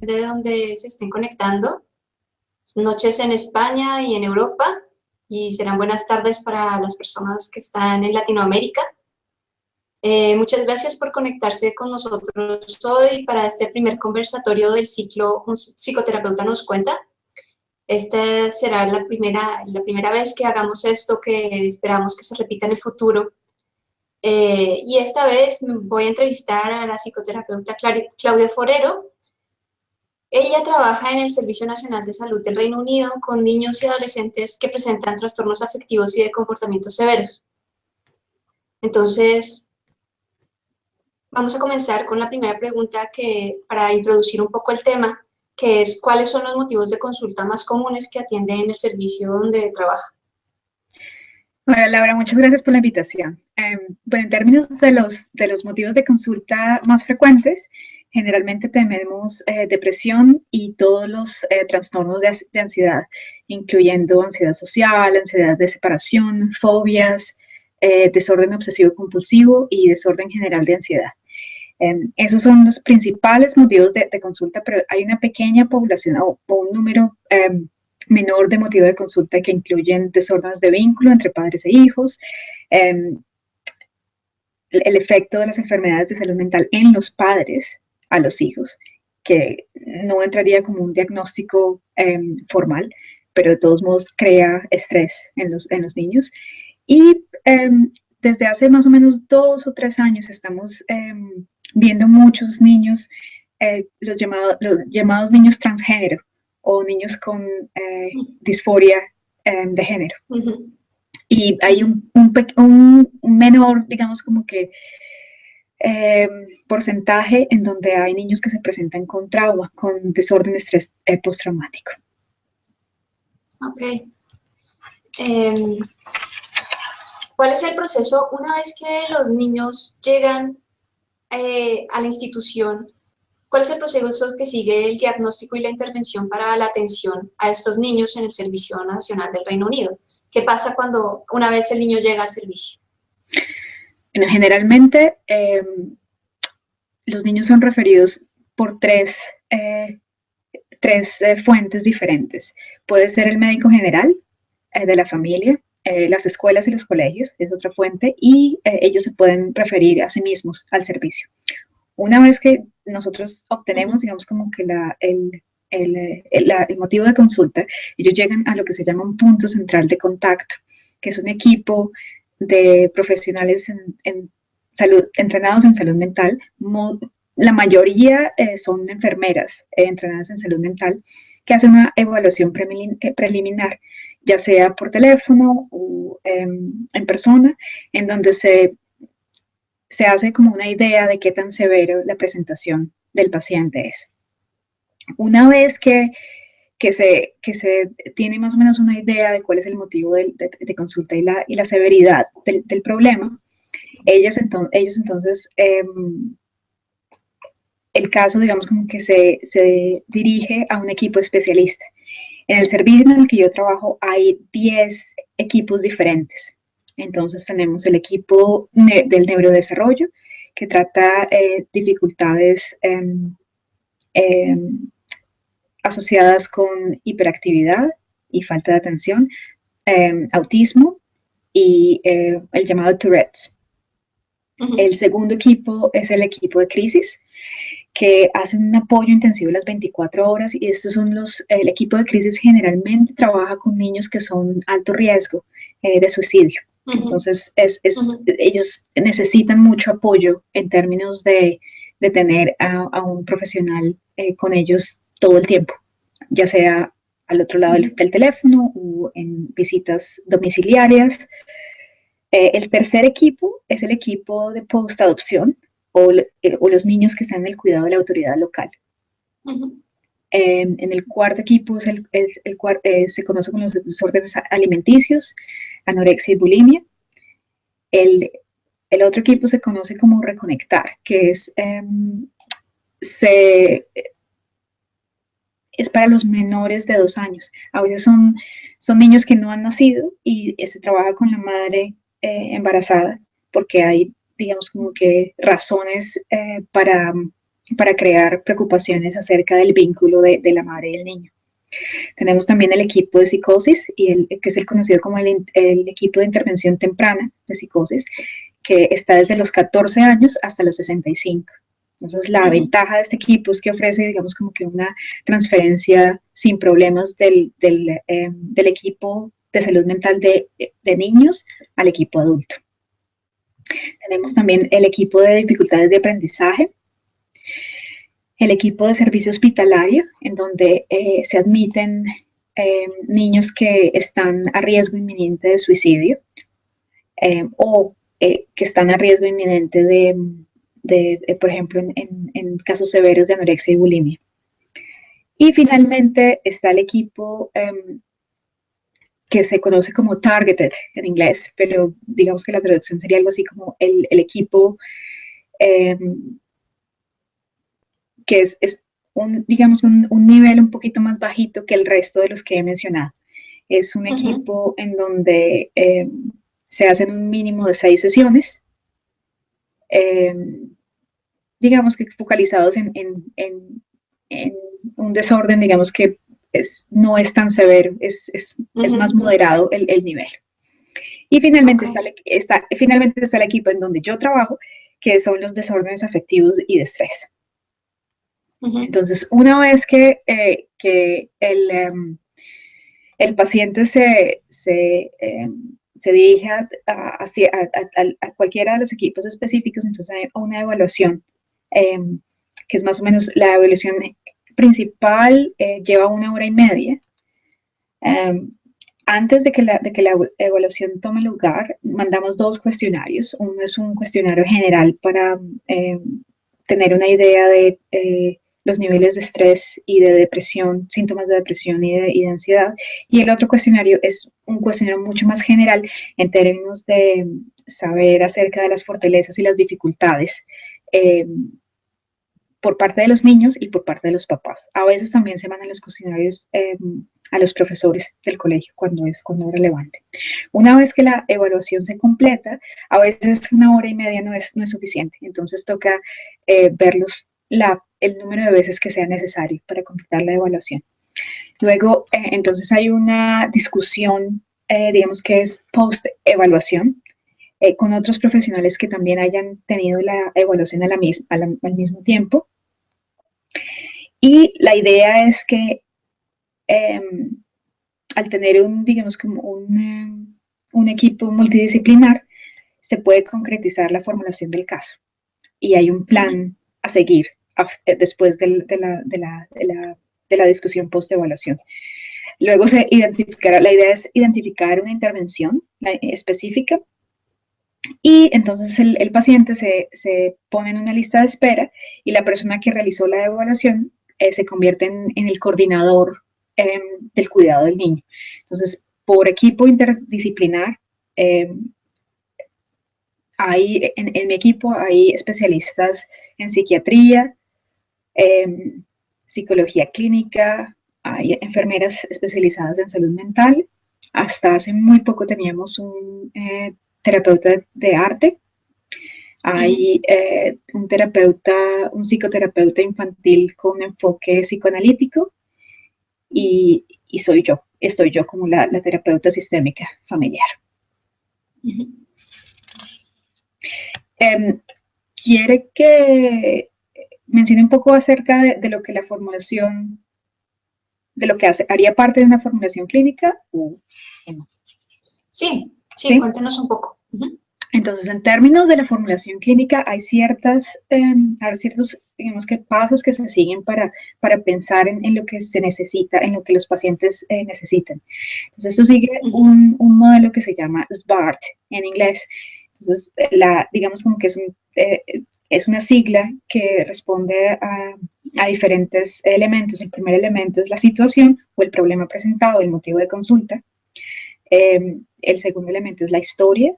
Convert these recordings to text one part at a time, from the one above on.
de donde se estén conectando. Noches en España y en Europa, y serán buenas tardes para las personas que están en Latinoamérica. Muchas gracias por conectarse con nosotros hoy para este primer conversatorio del ciclo Un psicoterapeuta nos cuenta. Esta será la primera vez que hagamos esto, que esperamos que se repita en el futuro. Y esta vez voy a entrevistar a la psicoterapeuta Claudia Forero. Ella trabaja en el Servicio Nacional de Salud del Reino Unido con niños y adolescentes que presentan trastornos afectivos y de comportamiento severos. Entonces, vamos a comenzar con la primera pregunta para introducir un poco el tema, que es ¿cuáles son los motivos de consulta más comunes que atiende en el servicio donde trabaja? Hola Laura, muchas gracias por la invitación. Bueno, en términos de los motivos de consulta más frecuentes, generalmente tenemos depresión y todos los trastornos de ansiedad, incluyendo ansiedad social, ansiedad de separación, fobias, desorden obsesivo-compulsivo y desorden general de ansiedad. Esos son los principales motivos de consulta, pero hay una pequeña población o un número menor de motivo de consulta que incluyen desórdenes de vínculo entre padres e hijos, el efecto de las enfermedades de salud mental en los padres a los hijos, que no entraría como un diagnóstico formal, pero de todos modos crea estrés en los niños. Y desde hace más o menos 2 o 3 años estamos viendo muchos niños, los llamados niños transgénero, o niños con disforia de género. Uh-huh. Y hay un menor, digamos, como que porcentaje en donde hay niños que se presentan con trauma, con desorden de estrés postraumático. Ok. ¿Cuál es el proceso una vez que los niños llegan a la institución? ¿Cuál es el proceso que sigue el diagnóstico y la intervención para la atención a estos niños en el Servicio Nacional del Reino Unido? ¿Qué pasa una vez el niño llega al servicio? Bueno, generalmente los niños son referidos por tres fuentes diferentes. Puede ser el médico general de la familia, las escuelas y los colegios, es otra fuente, y ellos se pueden referir a sí mismos al servicio. Una vez que nosotros obtenemos, digamos, como que el motivo de consulta, ellos llegan a lo que se llama un punto central de contacto, que es un equipo de profesionales en salud, entrenados en salud mental. La mayoría son enfermeras entrenadas en salud mental, que hacen una evaluación preliminar, ya sea por teléfono o en persona, en donde se hace como una idea de qué tan severo la presentación del paciente es. Una vez que se tiene más o menos una idea de cuál es el motivo de consulta y la severidad del problema, ellos entonces, el caso, digamos, como que se dirige a un equipo especialista. En el servicio en el que yo trabajo hay 10 equipos diferentes. Entonces tenemos el equipo del neurodesarrollo, que trata dificultades asociadas con hiperactividad y falta de atención, autismo y el llamado Tourette's. Uh-huh. El segundo equipo es el equipo de crisis, que hacen un apoyo intensivo las 24 horas, y estos son el equipo de crisis generalmente trabaja con niños que son alto riesgo de suicidio. Uh-huh. Entonces, uh-huh, ellos necesitan mucho apoyo en términos de tener a un profesional con ellos todo el tiempo, ya sea al otro lado del teléfono o en visitas domiciliarias. El tercer equipo es el equipo de post-adopción, o los niños que están en el cuidado de la autoridad local. Uh-huh. En el cuarto equipo se conoce como los desórdenes alimenticios, anorexia y bulimia. El otro equipo se conoce como reconectar, que es para los menores de 2 años. A veces son niños que no han nacido y se trabaja con la madre embarazada, porque hay, digamos, como que razones para para crear preocupaciones acerca del vínculo de la madre y el niño. Tenemos también el equipo de psicosis, que es el conocido como el equipo de intervención temprana de psicosis, que está desde los 14 años hasta los 65. Entonces, la ventaja de este equipo es que ofrece, digamos, como que una transferencia sin problemas del equipo de salud mental de niños al equipo adulto. Tenemos también el equipo de dificultades de aprendizaje, el equipo de servicio hospitalario, en donde se admiten niños que están a riesgo inminente de suicidio o que están a riesgo inminente por ejemplo, en casos severos de anorexia y bulimia. Y finalmente está el equipo que se conoce como targeted en inglés, pero digamos que la traducción sería algo así como el equipo que es digamos, un nivel un poquito más bajito que el resto de los que he mencionado. Es un equipo en donde se hacen un mínimo de 6 sesiones, digamos que focalizados en un desorden, digamos que no es tan severo, es más moderado el nivel. Y finalmente, finalmente está el equipo en donde yo trabajo, que son los desórdenes afectivos y de estrés. Entonces, una vez que el paciente se dirige a cualquiera de los equipos específicos, entonces hay una evaluación, que es más o menos la evaluación principal, lleva 1 hora y media. Antes de que la evaluación tome lugar, mandamos 2 cuestionarios. Uno es un cuestionario general para tener una idea de los niveles de estrés y de depresión, síntomas de depresión y de ansiedad. Y el otro cuestionario es un cuestionario mucho más general en términos de saber acerca de las fortalezas y las dificultades por parte de los niños y por parte de los papás. A veces también se mandan los cuestionarios a los profesores del colegio cuando es relevante. Una vez que la evaluación se completa, a veces 1 hora y media no es suficiente, entonces toca verlos el número de veces que sea necesario para completar la evaluación. Luego, entonces hay una discusión, digamos que es post-evaluación, con otros profesionales que también hayan tenido la evaluación al mismo tiempo. Y la idea es que al tener digamos como un equipo multidisciplinar, se puede concretizar la formulación del caso. Y hay un plan a seguir después de la discusión post-evaluación. Luego la idea es identificar una intervención específica, y entonces el paciente se pone en una lista de espera y la persona que realizó la evaluación se convierte en el coordinador del cuidado del niño. Entonces, por equipo interdisciplinar, en mi equipo hay especialistas en psiquiatría, psicología clínica, hay enfermeras especializadas en salud mental. Hasta hace muy poco teníamos un terapeuta de arte, hay un psicoterapeuta infantil con enfoque psicoanalítico y estoy yo como la terapeuta sistémica familiar. ¿Quiere que mencione un poco acerca de lo que la formulación, de lo que haría parte de una formulación clínica? Sí, cuéntenos un poco. Entonces, en términos de la formulación clínica, hay ciertos, digamos que pasos que se siguen para pensar en lo que se necesita, en lo que los pacientes necesitan. Entonces, esto sigue un modelo que se llama SBART en inglés. Entonces, digamos como que es una sigla que responde a diferentes elementos. El primer elemento es la situación o el problema presentado, el motivo de consulta. El segundo elemento es la historia.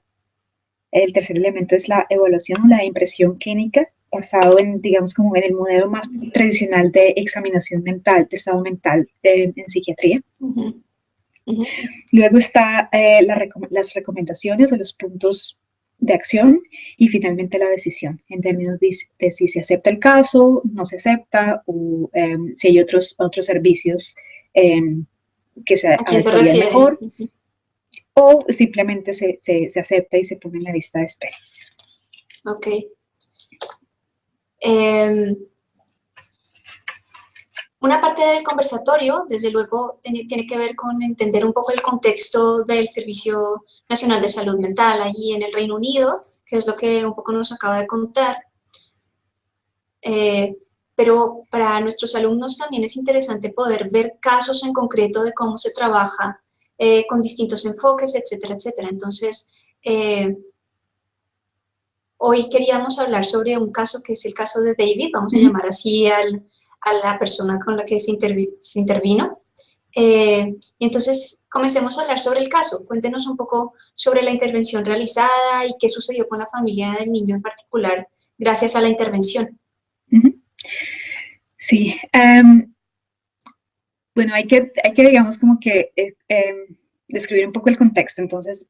El tercer elemento es la evaluación o la impresión clínica, basado digamos, como en el modelo más tradicional de examinación mental, de estado mental en psiquiatría. Luego está las recomendaciones o los puntos de acción y finalmente la decisión en términos de si se acepta el caso, no se acepta o si hay otros servicios que se ¿A quién se adecuarían refiere? mejor o simplemente se acepta y se pone en la lista de espera. Ok. Una parte del conversatorio, desde luego, tiene que ver con entender un poco el contexto del Servicio Nacional de Salud Mental allí en el Reino Unido, que es lo que un poco nos acaba de contar. Pero para nuestros alumnos también es interesante poder ver casos en concreto de cómo se trabaja con distintos enfoques, etcétera, etcétera. Entonces, hoy queríamos hablar sobre un caso que es el caso de David, vamos a llamar así a la persona con la que se intervino. Y entonces, comencemos a hablar sobre el caso. Cuéntenos un poco sobre la intervención realizada y qué sucedió con la familia del niño en particular gracias a la intervención. Sí, bueno, hay que digamos como que describir un poco el contexto. Entonces,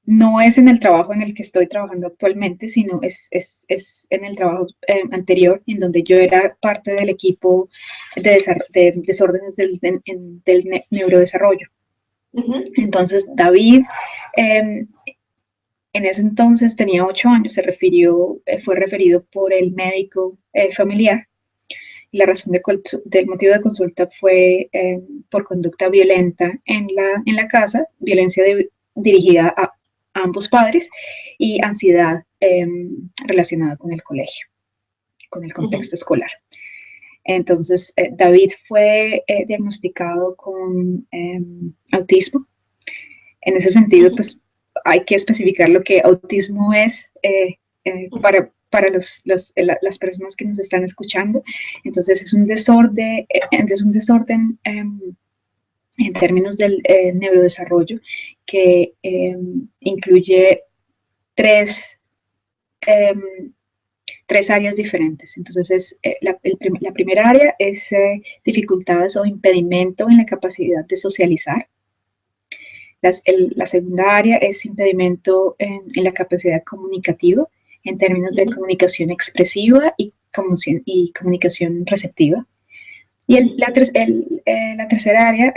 no es en el trabajo en el que estoy trabajando actualmente, sino es en el trabajo anterior, en donde yo era parte del equipo de desórdenes del neurodesarrollo. Entonces, David, en ese entonces tenía 8 años, fue referido por el médico familiar. La razón del motivo de consulta fue por conducta violenta en la casa, violencia dirigida a ambos padres y ansiedad relacionada con el colegio, con el contexto escolar. Entonces, David fue diagnosticado con autismo. En ese sentido, pues hay que especificar lo que autismo es para las personas que nos están escuchando. Entonces, es un desorden en términos del neurodesarrollo que incluye tres áreas diferentes. Entonces, la primera área es dificultades o impedimento en la capacidad de socializar. La segunda área es impedimento en la capacidad comunicativa, en términos de comunicación expresiva y comunicación receptiva. Y la tercera área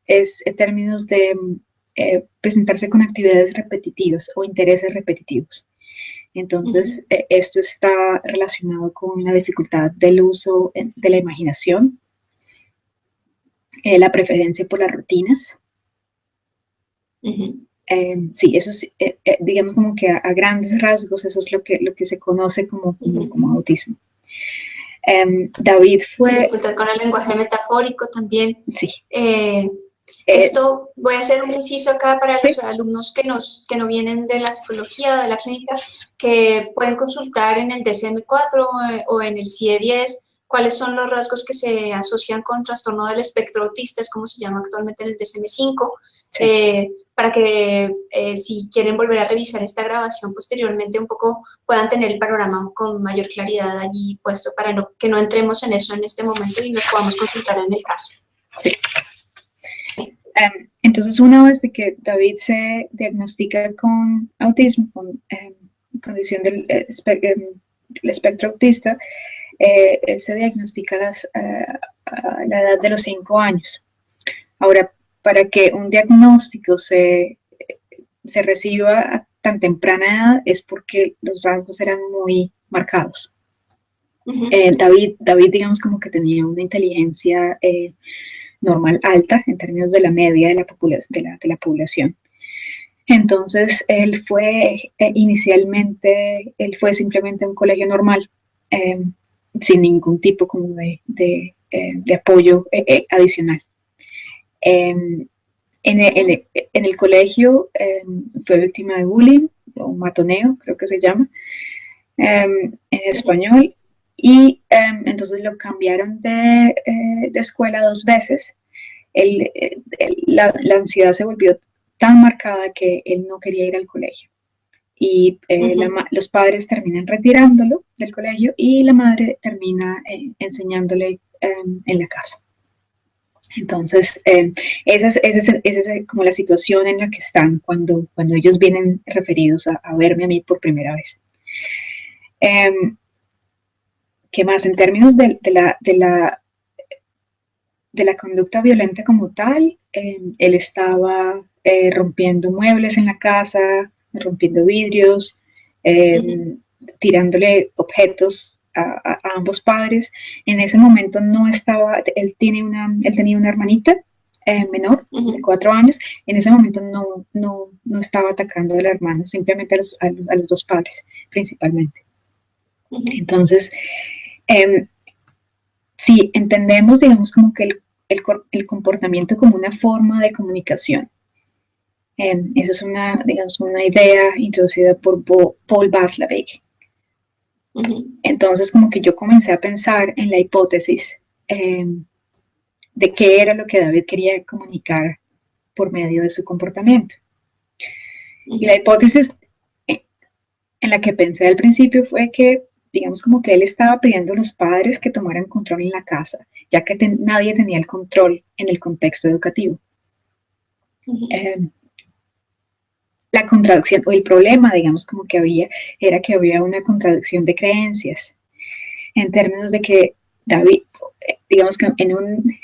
es en términos de presentarse con actividades repetitivas o intereses repetitivos. Entonces, esto está relacionado con la dificultad del uso de la imaginación, la preferencia por las rutinas. Sí, eso es, digamos como que a grandes rasgos, eso es lo que se conoce como autismo. David fue... Dificultad con el lenguaje metafórico también. Sí. Esto, voy a hacer un inciso acá para los alumnos que no vienen de la psicología, de la clínica, que pueden consultar en el DSM-4 o en el CIE-10 cuáles son los rasgos que se asocian con trastorno del espectro autista, es como se llama actualmente en el DSM-5, para que si quieren volver a revisar esta grabación posteriormente un poco puedan tener el panorama con mayor claridad allí puesto para que no entremos en eso en este momento y nos podamos concentrar en el caso. Sí. Entonces, una vez de que David se diagnostica con autismo, con condición del espectro autista, se diagnostica a la edad de los 5 años. Ahora, para que un diagnóstico se reciba a tan temprana edad es porque los rasgos eran muy marcados. David, digamos, como que tenía una inteligencia normal alta en términos de la media de la población. Entonces, él fue simplemente a un colegio normal, sin ningún tipo como de apoyo adicional. En el colegio fue víctima de bullying, o matoneo, creo que se llama, en español, y entonces lo cambiaron de escuela 2 veces. La ansiedad se volvió tan marcada que él no quería ir al colegio. Y los padres terminan retirándolo del colegio y la madre termina enseñándole en la casa. Entonces, esa es como la situación en la que están cuando ellos vienen referidos a verme a mí por primera vez. ¿Qué más? En términos de la conducta violenta como tal, él estaba rompiendo muebles en la casa, rompiendo vidrios, tirándole objetos a ambos padres. En ese momento no estaba, él tenía una hermanita menor, de 4 años. En ese momento no estaba atacando a la hermana, simplemente a los dos padres, principalmente. Entonces, si entendemos, digamos, como que el comportamiento como una forma de comunicación, esa es digamos, una idea introducida por Paul Watzlawick. Entonces, como que yo comencé a pensar en la hipótesis de qué era lo que David quería comunicar por medio de su comportamiento. Y la hipótesis en la que pensé al principio fue que, digamos, como que él estaba pidiendo a los padres que tomaran control en la casa, ya que nadie tenía el control en el contexto educativo. La contradicción o el problema, digamos, como que era que había una contradicción de creencias, en términos de que David, digamos que en un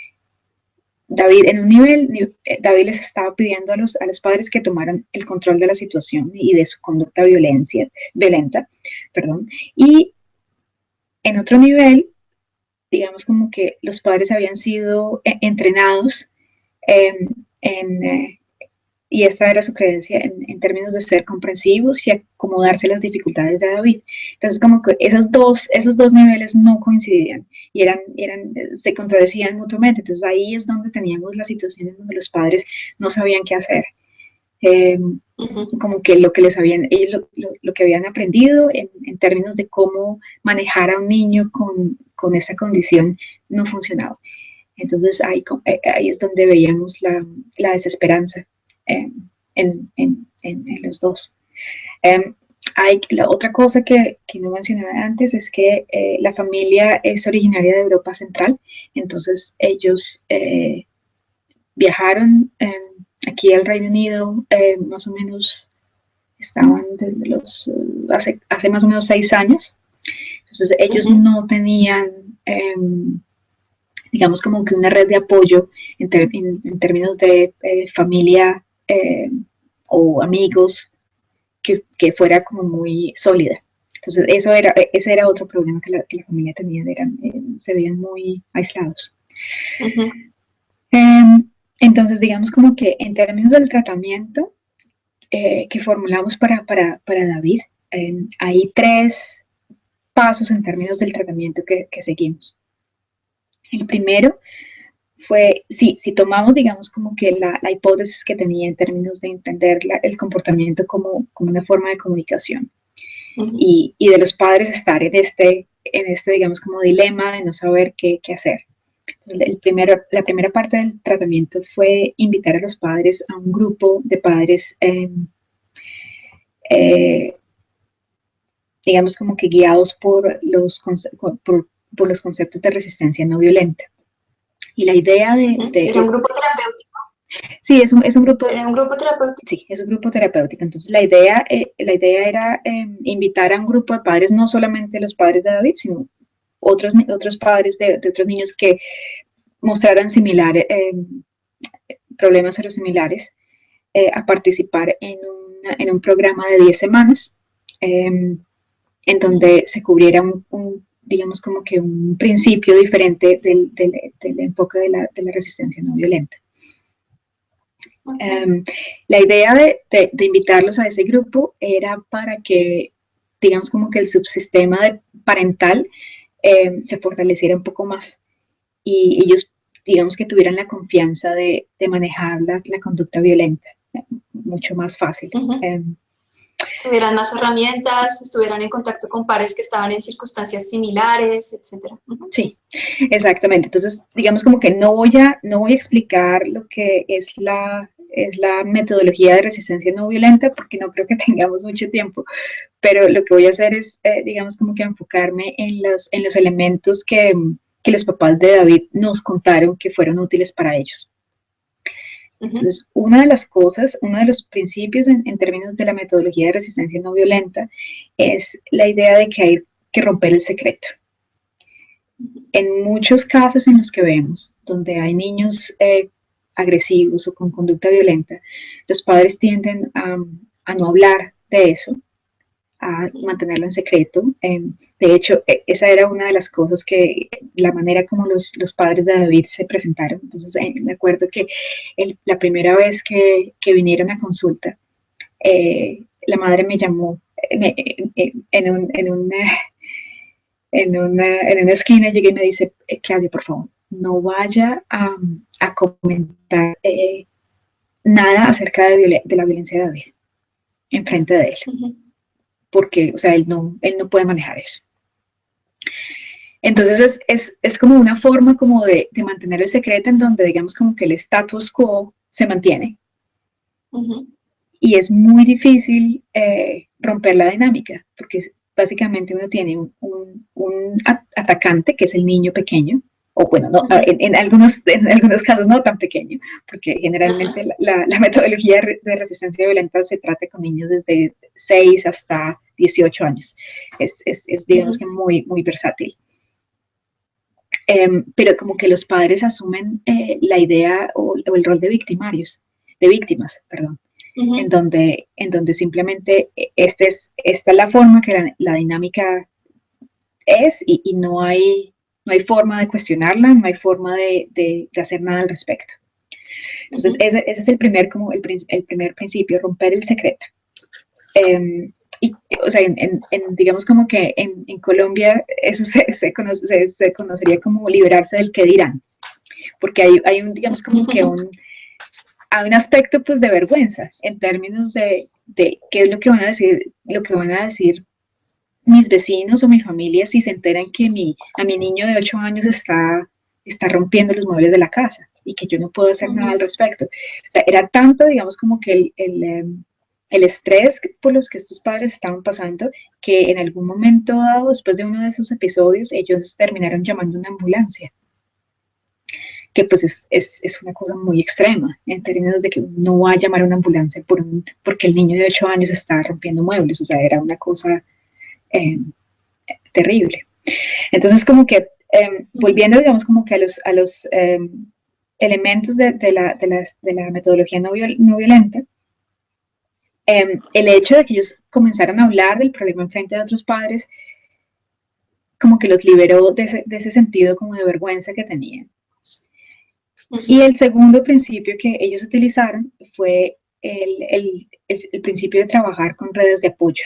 nivel, David les estaba pidiendo a los padres que tomaran el control de la situación y de su conducta violenta, y en otro nivel, digamos como que los padres habían sido entrenados y esta era su creencia en términos de ser comprensivos y acomodarse a las dificultades de David. Entonces, como que esos dos niveles no coincidían y se contradecían mutuamente. Entonces, ahí es donde teníamos las situaciones donde los padres no sabían qué hacer. Como que lo que lo que habían aprendido en términos de cómo manejar a un niño con esa condición no funcionaba. Entonces, ahí es donde veíamos la desesperanza en los dos. La otra cosa que no mencioné antes es que la familia es originaria de Europa Central, entonces ellos viajaron aquí al Reino Unido, más o menos estaban desde hace más o menos 6 años, entonces ellos no tenían digamos como que una red de apoyo en términos de familia o amigos que fuera como muy sólida. Entonces ese era otro problema que la familia tenía, se veían muy aislados. Entonces digamos como que en términos del tratamiento que formulamos para David, hay 3 pasos en términos del tratamiento que seguimos. El primero fue, si tomamos, digamos, como que la hipótesis que tenía en términos de entender el comportamiento como una forma de comunicación y de los padres estar en este, digamos, como dilema de no saber qué hacer. Entonces, la primera parte del tratamiento fue invitar a los padres a un grupo de padres, digamos, como que guiados por los conceptos de resistencia no violenta. Y la idea ¿Era un grupo terapéutico? Sí, es un grupo. ¿Era un grupo terapéutico? Sí, es un grupo terapéutico. Entonces, la idea era invitar a un grupo de padres, no solamente los padres de David, sino otros padres de otros niños que mostraran problemas similares, a participar en un programa de 10 semanas, en donde se cubriera digamos como que un principio diferente del enfoque de la resistencia no violenta. La idea de invitarlos a ese grupo era para que, digamos como que el subsistema parental se fortaleciera un poco más y ellos, digamos que tuvieran la confianza de manejar la conducta violenta mucho más fácil. Tuvieran más herramientas, estuvieran en contacto con pares que estaban en circunstancias similares, etc. Sí, exactamente. Entonces, digamos como que no voy a explicar lo que es la metodología de resistencia no violenta porque no creo que tengamos mucho tiempo, pero lo que voy a hacer es, digamos como que enfocarme en los elementos que que los papás de David nos contaron que fueron útiles para ellos. Entonces, una de las cosas, uno de los principios en términos de la metodología de resistencia no violenta es la idea de que hay que romper el secreto. En muchos casos en los que vemos, donde hay niños agresivos o con conducta violenta, los padres tienden a no hablar de eso, a mantenerlo en secreto. De hecho, esa era una de las cosas que, la manera como los padres de David se presentaron. Entonces, me acuerdo que la primera vez que vinieron a consulta, la madre me llamó en una esquina, llegué y me dice, Claudia, por favor, no vaya a comentar nada acerca de la violencia de David enfrente de él. Porque, o sea, él no puede manejar eso. Entonces es como una forma como de mantener el secreto en donde digamos como que el status quo se mantiene. Y es muy difícil romper la dinámica, porque básicamente uno tiene un atacante, que es el niño pequeño, o bueno, no, en algunos casos no tan pequeño, porque generalmente la metodología de resistencia violenta se trata con niños desde 6 hasta 18 años. Es digamos que muy, muy versátil. Pero como que los padres asumen la idea o el rol de víctimas, perdón. En donde simplemente esta es la forma que la dinámica es y no hay forma de cuestionarla, no hay forma de hacer nada al respecto. Entonces, ese es el primer principio, romper el secreto. Y, o sea, digamos como que en Colombia eso se conocería como liberarse del qué dirán, porque hay digamos como que hay un aspecto pues de vergüenza en términos de qué es lo que van a decir mis vecinos o mi familia si se enteran que a mi niño de 8 años está rompiendo los muebles de la casa y que yo no puedo hacer nada al respecto. O sea, era tanto, digamos, como que el estrés por los que estos padres estaban pasando, que en algún momento dado, después de uno de esos episodios, ellos terminaron llamando a una ambulancia, que pues es una cosa muy extrema, en términos de que no va a llamar a una ambulancia porque el niño de 8 años está rompiendo muebles. O sea, era una cosa terrible. Entonces, como que volviendo, digamos, como que a los elementos de la metodología no violenta, el hecho de que ellos comenzaran a hablar del problema en frente de otros padres, como que los liberó de ese sentido como de vergüenza que tenían. Y el segundo principio que ellos utilizaron fue el principio de trabajar con redes de apoyo.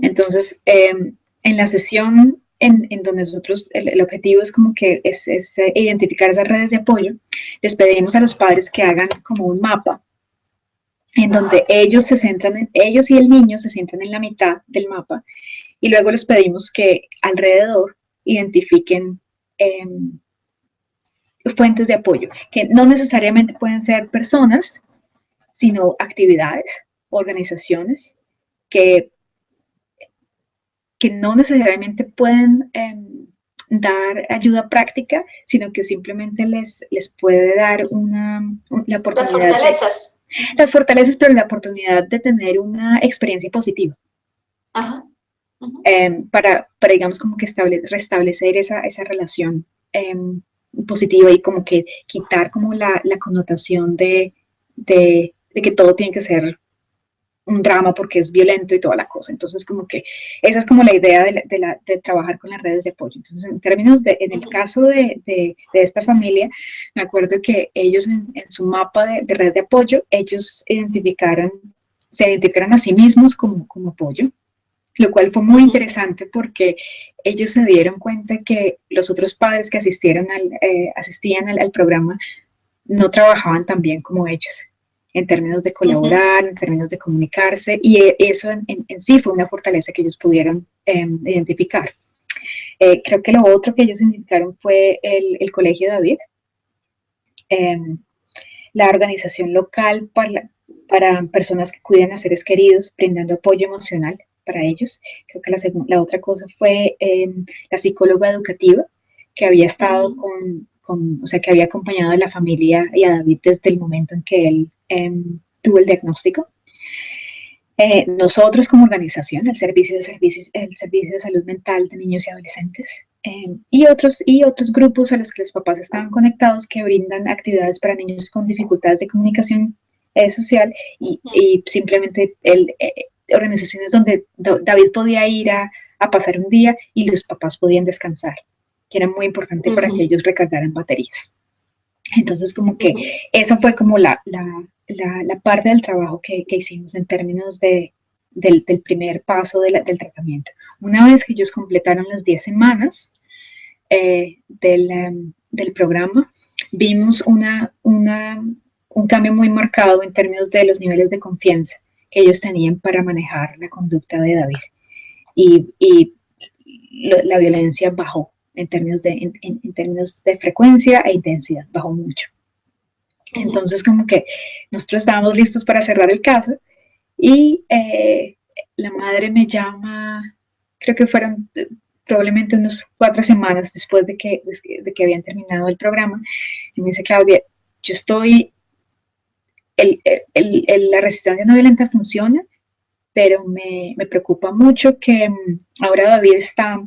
Entonces, en la sesión en donde nosotros, el objetivo es como que es identificar esas redes de apoyo, les pedimos a los padres que hagan como un mapa, en donde ellos y el niño se centran en la mitad del mapa, y luego les pedimos que alrededor identifiquen fuentes de apoyo, que no necesariamente pueden ser personas, sino actividades, organizaciones, que no necesariamente pueden dar ayuda práctica, sino que simplemente les puede dar la oportunidad. Las fortalezas. Las fortalezas, pero la oportunidad de tener una experiencia positiva. Ajá. Para digamos, como que restablecer esa relación positiva y como que quitar como la connotación de que todo tiene que ser un drama porque es violento y toda la cosa. Entonces, como que esa es como la idea de trabajar con las redes de apoyo. Entonces, en términos en el caso de esta familia, me acuerdo que ellos en su mapa de red de apoyo, ellos se identificaron a sí mismos como apoyo, lo cual fue muy interesante porque ellos se dieron cuenta que los otros padres que asistían al programa no trabajaban tan bien como ellos, en términos de colaborar, en términos de comunicarse, y eso en sí fue una fortaleza que ellos pudieron identificar. Creo que lo otro que ellos identificaron fue el Colegio David, la organización local para personas que cuidan a seres queridos, brindando apoyo emocional para ellos. Creo que la otra cosa fue la psicóloga educativa, que había estado o sea, que había acompañado a la familia y a David desde el momento en que él tuvo el diagnóstico. Nosotros como organización, el Servicio de Salud Mental de Niños y Adolescentes, y otros grupos a los que los papás estaban conectados, que brindan actividades para niños con dificultades de comunicación social, y simplemente organizaciones donde David podía ir a pasar un día y los papás podían descansar, que era muy importante para que ellos recargaran baterías. Entonces, como que esa fue como la parte del trabajo que hicimos en términos del primer paso del tratamiento. Una vez que ellos completaron las 10 semanas del programa, vimos un cambio muy marcado en términos de los niveles de confianza que ellos tenían para manejar la conducta de David. Y la violencia bajó en términos de frecuencia e intensidad, bajó mucho. Entonces, como que nosotros estábamos listos para cerrar el caso y la madre me llama, creo que fueron probablemente unas 4 semanas después de que habían terminado el programa, y me dice: Claudia, yo estoy, la resistencia no violenta funciona, pero me preocupa mucho que ahora David está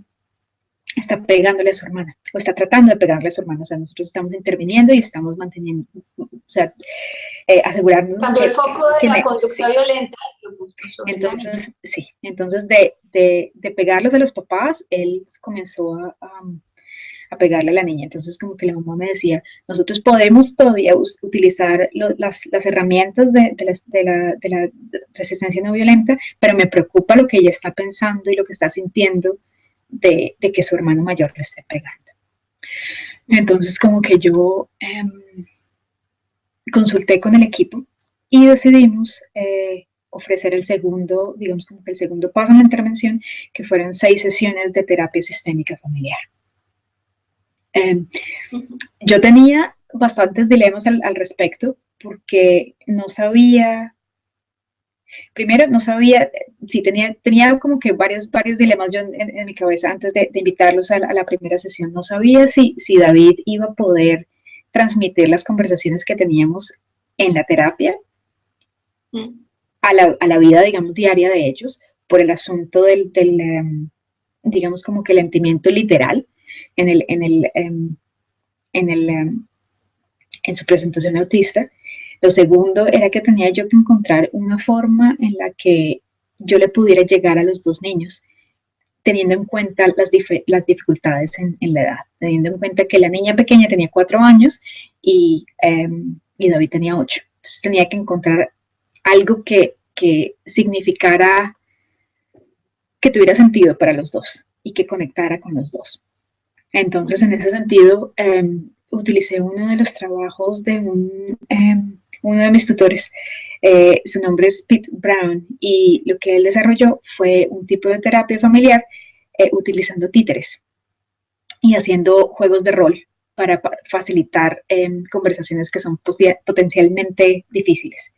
pegándole a su hermana, o está tratando de pegarle a su hermana. O sea, nosotros estamos interviniendo y estamos manteniendo, o sea, asegurarnos. Cambió el foco de la conducta violenta. Entonces, sí, entonces de pegarles a los papás, él comenzó a pegarle a la niña. Entonces, como que la mamá me decía: nosotros podemos todavía utilizar las herramientas de la resistencia no violenta, pero me preocupa lo que ella está pensando y lo que está sintiendo de que su hermano mayor le esté pegando. Entonces, como que yo consulté con el equipo y decidimos ofrecer el segundo, digamos, como que el segundo paso en la intervención, que fueron 6 sesiones de terapia sistémica familiar. Yo tenía bastantes dilemas al respecto, porque no sabía, primero no sabía, sí, tenía como que varios dilemas yo en mi cabeza antes de invitarlos a la primera sesión. No sabía si David iba a poder transmitir las conversaciones que teníamos en la terapia a la vida, digamos, diaria de ellos, por el asunto del digamos, como que el sentimiento literal en su presentación autista. Lo segundo era que tenía yo que encontrar una forma en la que yo le pudiera llegar a los 2 niños, teniendo en cuenta las dificultades en la edad, teniendo en cuenta que la niña pequeña tenía 4 años y David tenía 8. Entonces tenía que encontrar algo que significara, que tuviera sentido para los 2 y que conectara con los 2. Entonces, en ese sentido, utilicé uno de los trabajos de uno de mis tutores. Su nombre es Pete Brown, y lo que él desarrolló fue un tipo de terapia familiar utilizando títeres y haciendo juegos de rol para facilitar conversaciones que son potencialmente difíciles.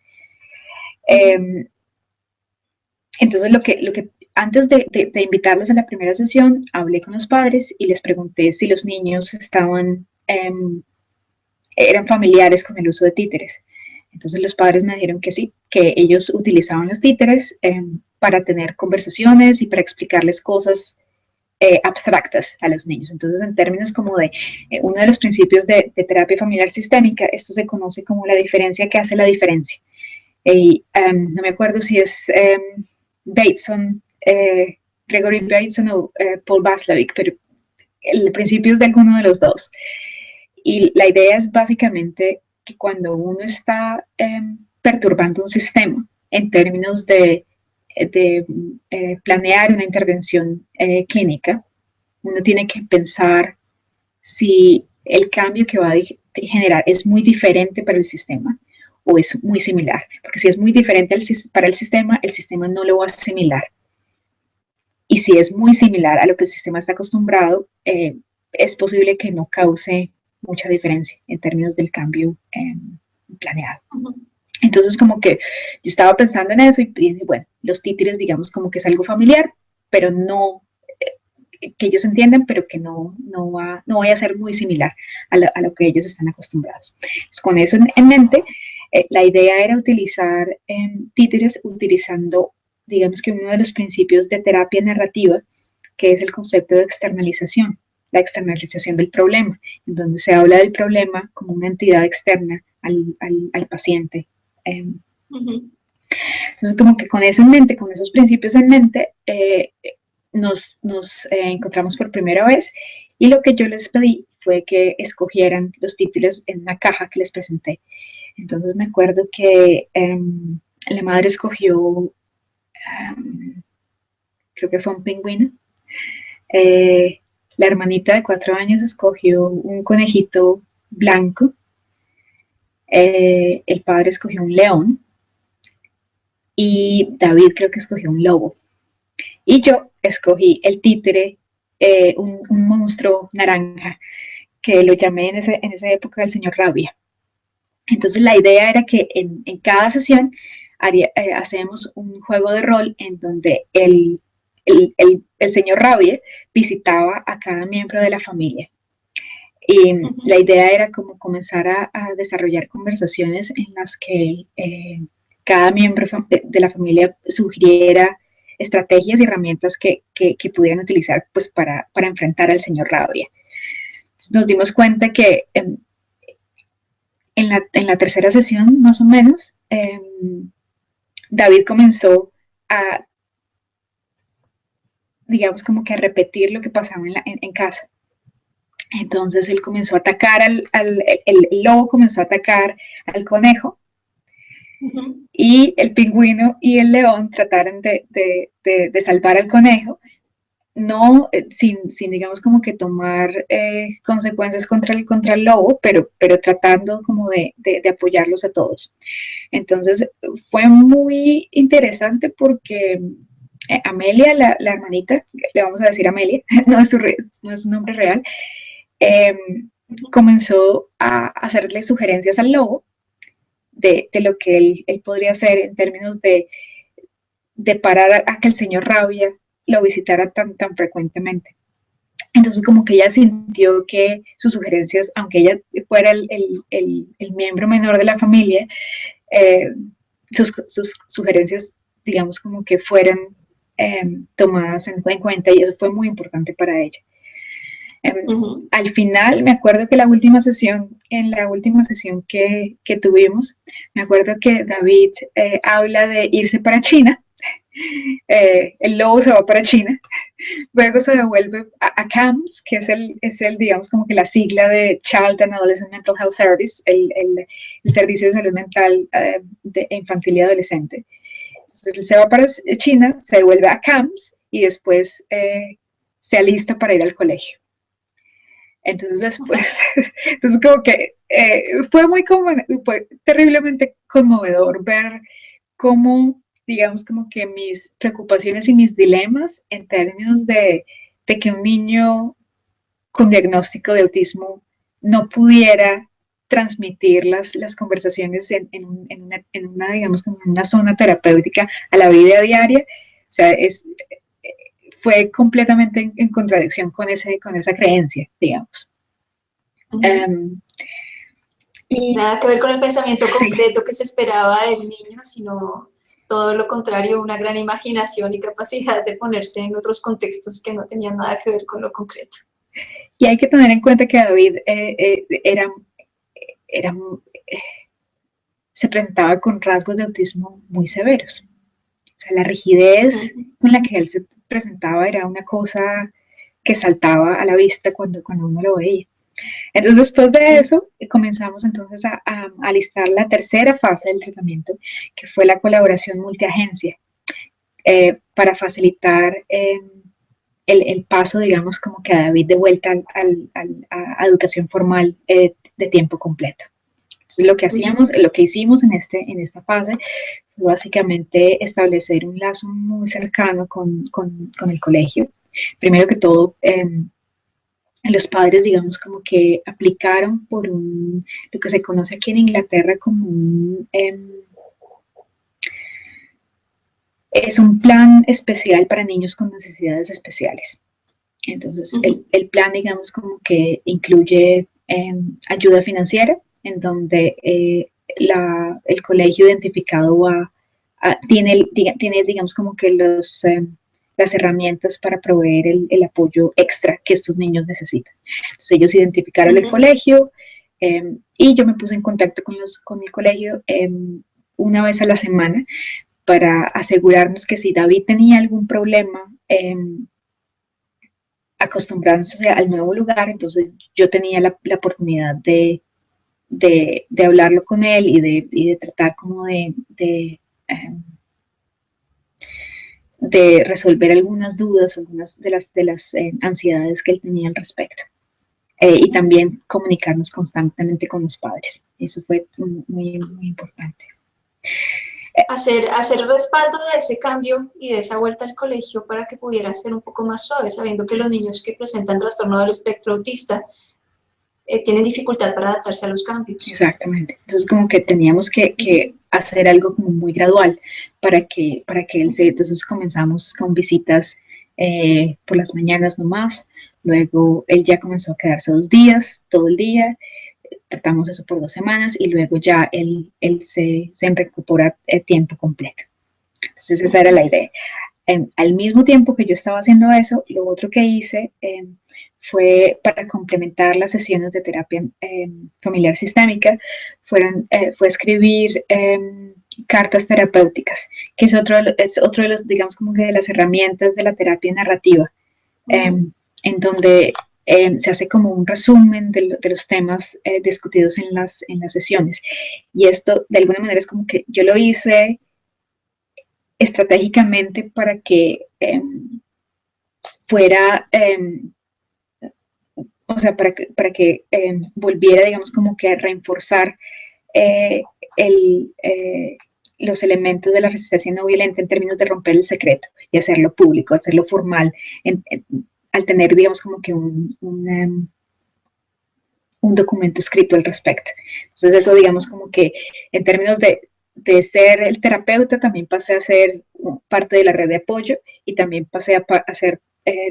Entonces, lo que antes de invitarlos a la primera sesión, hablé con los padres y les pregunté si los niños eran familiares con el uso de títeres. Entonces los padres me dijeron que sí, que ellos utilizaban los títeres para tener conversaciones y para explicarles cosas abstractas a los niños. Entonces, en términos como de uno de los principios de terapia familiar sistémica, esto se conoce como la diferencia que hace la diferencia. No me acuerdo si es Bateson, Gregory Bateson o Paul Vaslavic, pero el principio es de alguno de los dos. Y la idea es básicamente que cuando uno está perturbando un sistema en términos de planear una intervención clínica, uno tiene que pensar si el cambio que va a generar es muy diferente para el sistema o es muy similar, porque si es muy diferente para el sistema no lo va a asimilar. Y si es muy similar a lo que el sistema está acostumbrado, es posible que no cause mucha diferencia en términos del cambio planeado. Entonces, como que yo estaba pensando en eso y dije, bueno, los títeres, digamos, como que es algo familiar, pero no, que ellos entiendan, pero que no vaya a ser muy similar a lo que ellos están acostumbrados. Entonces, con eso en mente, la idea era utilizar títeres utilizando, digamos que uno de los principios de terapia narrativa, que es el concepto de externalización, la externalización del problema, en donde se habla del problema como una entidad externa al paciente. Entonces, como que con eso en mente, con esos principios en mente, nos encontramos por primera vez, y lo que yo les pedí fue que escogieran los títulos en una caja que les presenté. Entonces me acuerdo que la madre escogió, creo que fue un pingüino, la hermanita de 4 años escogió un conejito blanco, el padre escogió un león, y David creo que escogió un lobo. Y yo escogí el títere, un monstruo naranja, que lo llamé en esa época el señor Rabia. Entonces la idea era que en cada sesión hacemos un juego de rol en donde el señor Rabia visitaba a cada miembro de la familia. Y la idea era como comenzar a desarrollar conversaciones en las que cada miembro de la familia sugiriera estrategias y herramientas que pudieran utilizar pues, para enfrentar al señor Rabia. Nos dimos cuenta que en la tercera sesión, más o menos, David comenzó a, digamos, como que a repetir lo que pasaba en casa. Entonces él comenzó a atacar el lobo comenzó a atacar al conejo, y el pingüino y el león trataron de salvar al conejo, no sin digamos como que tomar consecuencias contra el lobo, pero tratando como de apoyarlos a todos. Entonces fue muy interesante porque Amelia, la hermanita, le vamos a decir Amelia, no es su nombre real, comenzó a hacerle sugerencias al lobo de lo que él podría hacer en términos de parar a que el señor Rabia lo visitara tan frecuentemente. Entonces como que ella sintió que sus sugerencias, aunque ella fuera el miembro menor de la familia, sus sugerencias, digamos, como que fueran tomadas en cuenta, y eso fue muy importante para ella. Al final, me acuerdo que en la última sesión que tuvimos, me acuerdo que David habla de irse para China. El lobo se va para China, luego se devuelve a CAMS, que es el, digamos, como que la sigla de Child and Adolescent Mental Health Service, el servicio de salud mental de infantil y adolescente. Entonces él se va para China, se devuelve a CAMS y después se alista para ir al colegio. Entonces después, entonces como que fue terriblemente conmovedor ver cómo, digamos, como que mis preocupaciones y mis dilemas en términos de que un niño con diagnóstico de autismo no pudiera transmitir las conversaciones en una, digamos, como una zona terapéutica a la vida diaria. O sea, fue completamente en contradicción con esa creencia, digamos. Nada que ver con el pensamiento concreto que se esperaba del niño, sino todo lo contrario, una gran imaginación y capacidad de ponerse en otros contextos que no tenían nada que ver con lo concreto. Y hay que tener en cuenta que David se presentaba con rasgos de autismo muy severos. O sea, la rigidez con la que él se presentaba era una cosa que saltaba a la vista cuando uno lo veía. Entonces, después de eso, comenzamos entonces a listar la tercera fase del tratamiento, que fue la colaboración multiagencia, para facilitar el paso, digamos, como que a David de vuelta a educación formal de tiempo completo. Entonces, lo que hicimos en esta fase fue básicamente establecer un lazo muy cercano con el colegio. Primero que todo, los padres, digamos, como que aplicaron por lo que se conoce aquí en Inglaterra como es un plan especial para niños con necesidades especiales. Entonces, el plan, digamos, como que incluye ayuda financiera, en donde el colegio identificado tiene, digamos, como que las herramientas para proveer el apoyo extra que estos niños necesitan. Entonces, ellos identificaron el colegio y yo me puse en contacto con el colegio una vez a la semana para asegurarnos que si David tenía algún problema, acostumbrándose al nuevo lugar, entonces yo tenía la oportunidad de hablarlo con él y de tratar como de resolver algunas dudas, algunas de las ansiedades que él tenía al respecto. Y también comunicarnos constantemente con los padres. Eso fue muy, muy importante. Hacer respaldo de ese cambio y de esa vuelta al colegio para que pudiera ser un poco más suave, sabiendo que los niños que presentan trastorno del espectro autista tienen dificultad para adaptarse a los cambios. Exactamente. Entonces, como que teníamos que hacer algo como muy gradual para que él se... Entonces, comenzamos con visitas por las mañanas nomás. Luego, él ya comenzó a quedarse 2 días, todo el día. Tratamos eso por 2 semanas y luego ya él se recupera tiempo completo. Entonces, esa era la idea. Al mismo tiempo que yo estaba haciendo eso, lo otro que hice fue para complementar las sesiones de terapia familiar sistémica, fue escribir cartas terapéuticas, que es otro de los, digamos, como que de las herramientas de la terapia narrativa, en donde se hace como un resumen de los temas discutidos en las sesiones. Y esto, de alguna manera, es como que yo lo hice estratégicamente para que fuera, o sea, para que volviera, digamos, como que a reforzar los elementos de la resistencia no violenta en términos de romper el secreto y hacerlo público, hacerlo formal, al tener, digamos, como que un documento escrito al respecto. Entonces eso, digamos, como que en términos de ser el terapeuta, también pasé a ser parte de la red de apoyo y también pasé a ser,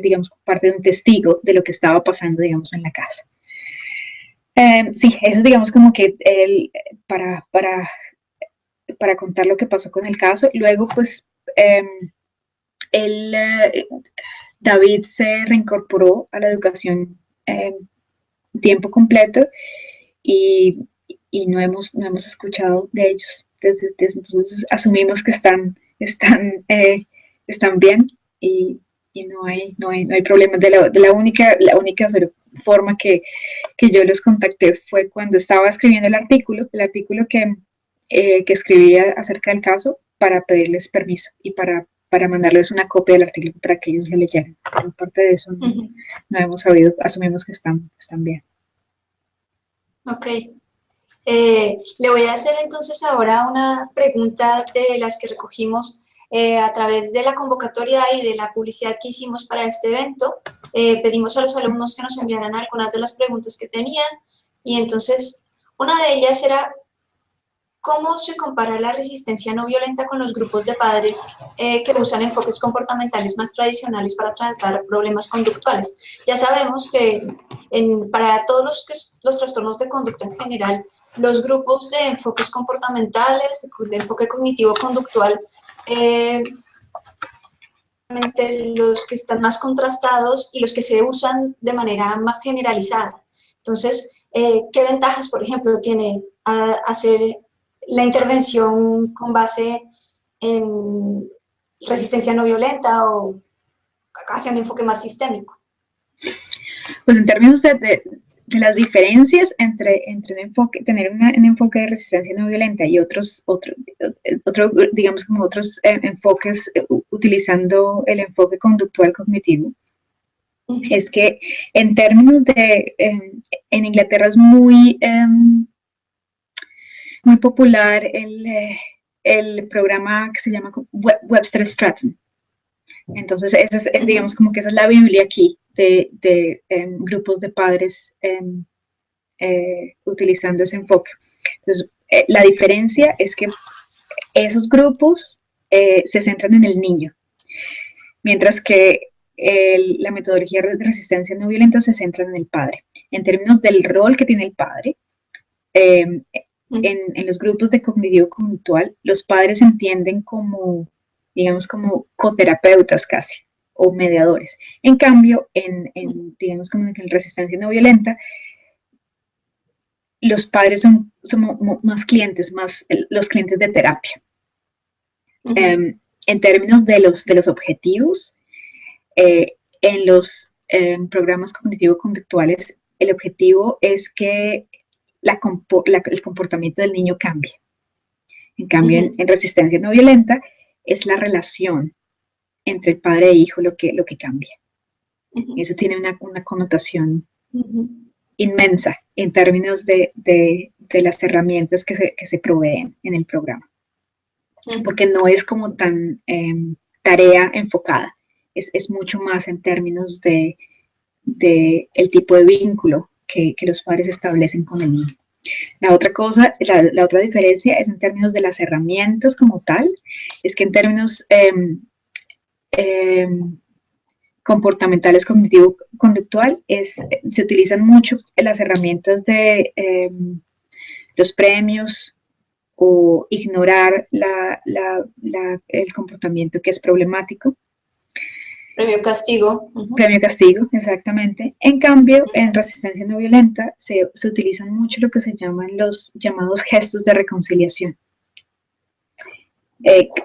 digamos, parte de un testigo de lo que estaba pasando, digamos, en la casa. Sí, eso es, digamos, como que para contar lo que pasó con el caso. Luego, pues, David se reincorporó a la educación tiempo completo y no hemos escuchado de ellos desde entonces. Asumimos que están bien y no hay problemas. La única forma que yo los contacté fue cuando estaba escribiendo el artículo que escribía acerca del caso, para pedirles permiso y para mandarles una copia del artículo para que ellos lo leyeran. Pero aparte de eso, no hemos sabido, asumimos que están bien. Ok. Le voy a hacer entonces ahora una pregunta de las que recogimos a través de la convocatoria y de la publicidad que hicimos para este evento. Pedimos a los alumnos que nos enviaran algunas de las preguntas que tenían, y entonces una de ellas era: ¿cómo se compara la resistencia no violenta con los grupos de padres que usan enfoques comportamentales más tradicionales para tratar problemas conductuales? Ya sabemos que para todos los trastornos de conducta en general, los grupos de enfoques comportamentales, de enfoque cognitivo-conductual, los que están más contrastados y los que se usan de manera más generalizada. Entonces, ¿qué ventajas, por ejemplo, tiene hacer la intervención con base en resistencia no violenta o haciendo enfoque más sistémico? Pues en términos de las diferencias entre tener un enfoque de resistencia no violenta y otros digamos, como otros enfoques utilizando el enfoque conductual cognitivo, es que en términos de, en Inglaterra es muy popular el programa que se llama Webster Stratton. Entonces, esa es, digamos, como que esa es la Biblia aquí de grupos de padres utilizando ese enfoque. Entonces, la diferencia es que esos grupos se centran en el niño, mientras que la metodología de resistencia no violenta se centra en el padre. En términos del rol que tiene el padre, en los grupos de cognitivo-conductual, los padres se entienden como, digamos, como coterapeutas casi, o mediadores. En cambio, digamos, como en resistencia no violenta, los padres son más clientes, más los clientes de terapia. En términos de los objetivos, en los programas cognitivo-conductuales, el objetivo es que el comportamiento del niño cambie. En cambio, en resistencia no violenta, es la relación entre el padre e hijo lo que cambia. Eso tiene una connotación inmensa en términos de las herramientas que se proveen en el programa. Porque no es como tan tarea enfocada, es mucho más en términos de el tipo de vínculo que los padres establecen con el niño. La otra cosa, la otra diferencia es en términos de las herramientas como tal, es que en términos comportamentales cognitivo-conductual se utilizan mucho las herramientas de los premios o ignorar el comportamiento que es problemático. Premio castigo. Premio castigo, exactamente. En cambio, en resistencia no violenta se utilizan mucho lo que se llaman los llamados gestos de reconciliación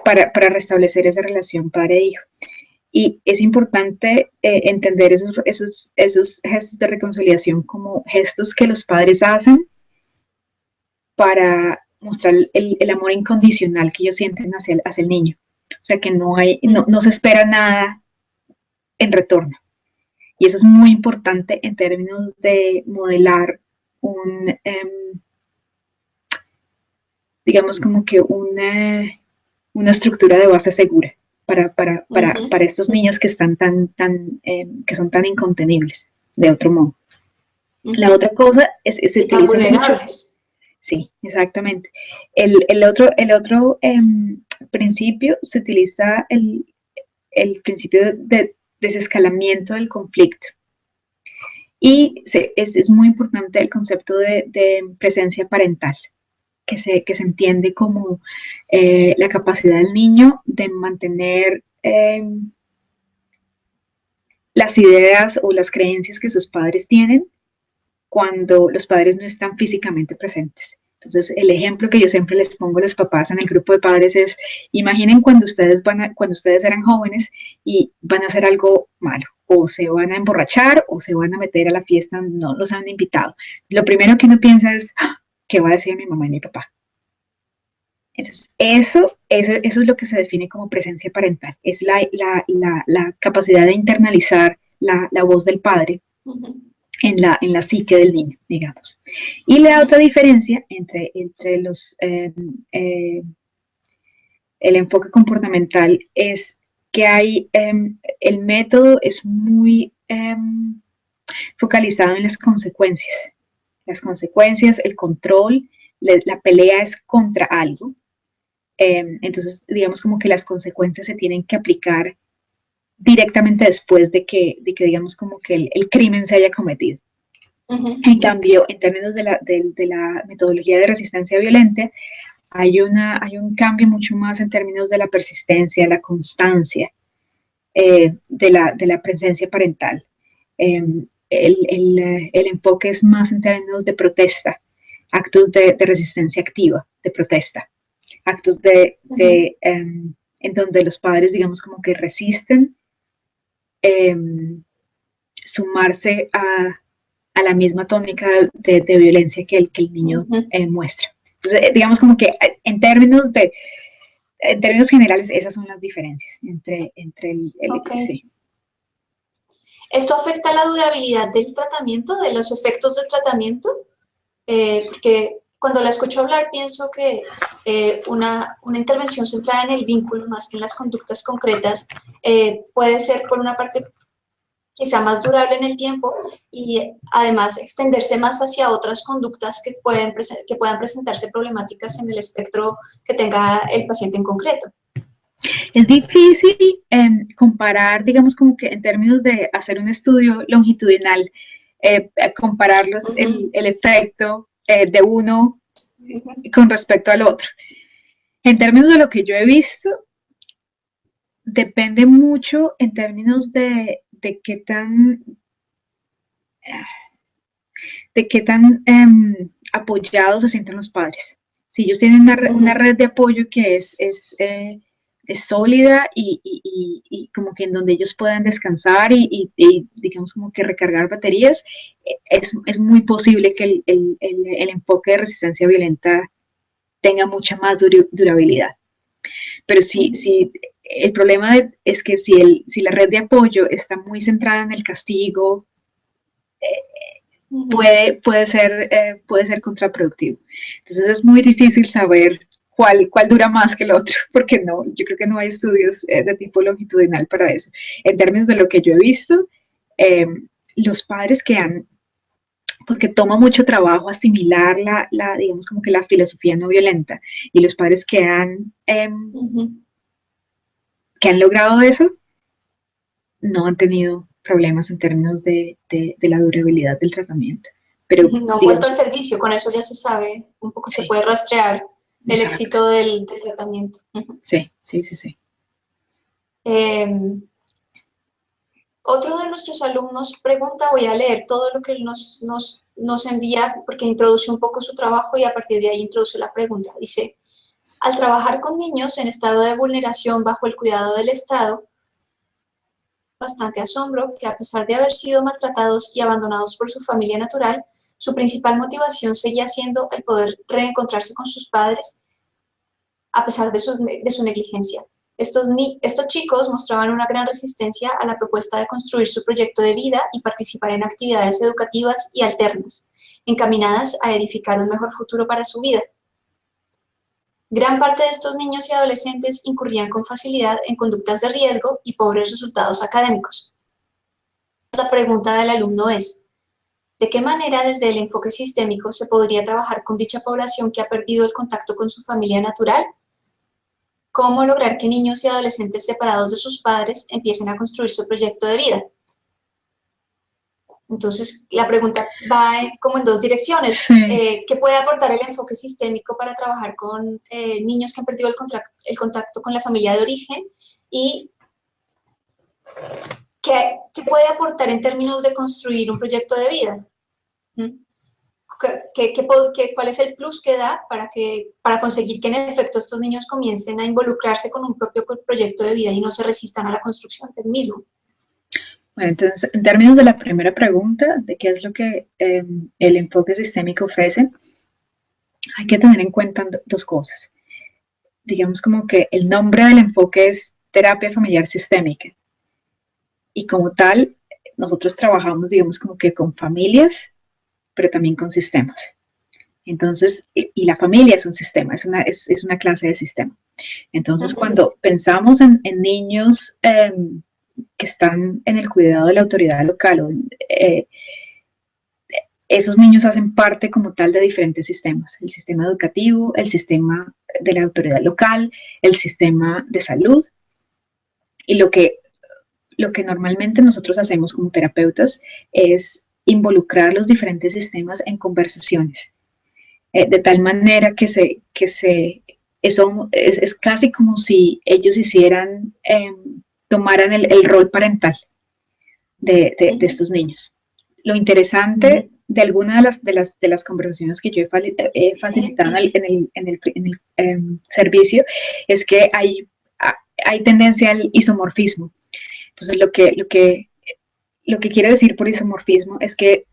para restablecer esa relación padre-hijo. Y es importante entender esos gestos de reconciliación como gestos que los padres hacen para mostrar el amor incondicional que ellos sienten hacia el niño. O sea, que no se espera nada en retorno. Y eso es muy importante en términos de modelar digamos como que una estructura de base segura para estos niños que están que son tan incontenibles, de otro modo. La otra cosa es se utiliza mucho. Sí, exactamente. El otro principio se utiliza el principio de desescalamiento del conflicto. Y es muy importante el concepto de presencia parental, que se entiende como la capacidad del niño de mantener las ideas o las creencias que sus padres tienen cuando los padres no están físicamente presentes. Entonces, el ejemplo que yo siempre les pongo a los papás en el grupo de padres es, imaginen cuando ustedes eran jóvenes y van a hacer algo malo, o se van a emborrachar, o se van a meter a la fiesta, no los han invitado. Lo primero que uno piensa es, ¿qué va a decir mi mamá y mi papá? Entonces, eso es lo que se define como presencia parental, es la capacidad de internalizar la voz del padre en la psique del niño, digamos. Y la otra diferencia entre el enfoque comportamental es que el método es muy focalizado en las consecuencias. Las consecuencias, el control, la pelea es contra algo. Entonces, digamos como que las consecuencias se tienen que aplicar directamente después de que digamos como que el crimen se haya cometido. En cambio, en términos de la metodología de resistencia violenta, hay un cambio mucho más en términos de la persistencia, la constancia de la presencia parental. El enfoque es más en términos de protesta, actos de resistencia activa, de protesta, actos en donde los padres, digamos, como que resisten sumarse a la misma tónica de violencia que el niño muestra. Entonces, digamos como que en términos generales, esas son las diferencias entre okay. Sí. ¿Esto afecta la durabilidad del tratamiento, de los efectos del tratamiento? Porque cuando la escucho hablar pienso que una intervención centrada en el vínculo más que en las conductas concretas puede ser, por una parte, quizá más durable en el tiempo y además extenderse más hacia otras conductas que puedan presentarse problemáticas en el espectro que tenga el paciente en concreto. Es difícil comparar, digamos, como que en términos de hacer un estudio longitudinal, compararlos, el efecto de uno con respecto al otro. En términos de lo que yo he visto, depende mucho en términos de qué tan apoyados se sienten los padres. Si ellos tienen una red de apoyo que es sólida y como que en donde ellos puedan descansar y digamos como que recargar baterías, es muy posible que el enfoque de resistencia violenta tenga mucha más durabilidad. Pero si el problema es que si la red de apoyo está muy centrada en el castigo, puede ser contraproductivo. Entonces es muy difícil saber cuál dura más que el otro, porque yo creo que no hay estudios de tipo longitudinal para eso. En términos de lo que yo he visto, los padres que han, porque toma mucho trabajo asimilar digamos como que la filosofía no violenta, y los padres que han logrado eso, no han tenido problemas en términos de la durabilidad del tratamiento. Pero, no han vuelto al servicio, con eso ya se sabe, un poco sí, se puede rastrear el éxito del tratamiento. Sí. Otro de nuestros alumnos pregunta, voy a leer todo lo que él nos envía, porque introduce un poco su trabajo y a partir de ahí introduce la pregunta. Dice, al trabajar con niños en estado de vulneración bajo el cuidado del Estado, bastante asombro que a pesar de haber sido maltratados y abandonados por su familia natural, su principal motivación seguía siendo el poder reencontrarse con sus padres a pesar de su negligencia. Estos chicos mostraban una gran resistencia a la propuesta de construir su proyecto de vida y participar en actividades educativas y alternas, encaminadas a edificar un mejor futuro para su vida. Gran parte de estos niños y adolescentes incurrían con facilidad en conductas de riesgo y pobres resultados académicos. La pregunta del alumno es, ¿de qué manera desde el enfoque sistémico se podría trabajar con dicha población que ha perdido el contacto con su familia natural? ¿Cómo lograr que niños y adolescentes separados de sus padres empiecen a construir su proyecto de vida? Entonces, la pregunta va como en dos direcciones. Sí. ¿Qué puede aportar el enfoque sistémico para trabajar con niños que han perdido el contacto con la familia de origen? Y ¿qué puede aportar en términos de construir un proyecto de vida? ¿Cuál es el plus que da para conseguir que en efecto estos niños comiencen a involucrarse con un propio proyecto de vida y no se resistan a la construcción del mismo? Bueno, entonces, en términos de la primera pregunta, de qué es lo que el enfoque sistémico ofrece, hay que tener en cuenta dos cosas. Digamos como que el nombre del enfoque es terapia familiar sistémica. Y como tal, nosotros trabajamos, digamos, como que con familias, pero también con sistemas. Entonces, y la familia es un sistema, es una clase de sistema. Entonces, cuando pensamos en niños que están en el cuidado de la autoridad local, esos niños hacen parte como tal de diferentes sistemas, el sistema educativo, el sistema de la autoridad local, el sistema de salud, y lo que normalmente nosotros hacemos como terapeutas es involucrar los diferentes sistemas en conversaciones, de tal manera que es casi como si ellos tomaran el rol parental de estos niños. Lo interesante de algunas de las conversaciones que yo he facilitado en el servicio es que hay tendencia al isomorfismo. Entonces, lo que quiero decir por isomorfismo es que,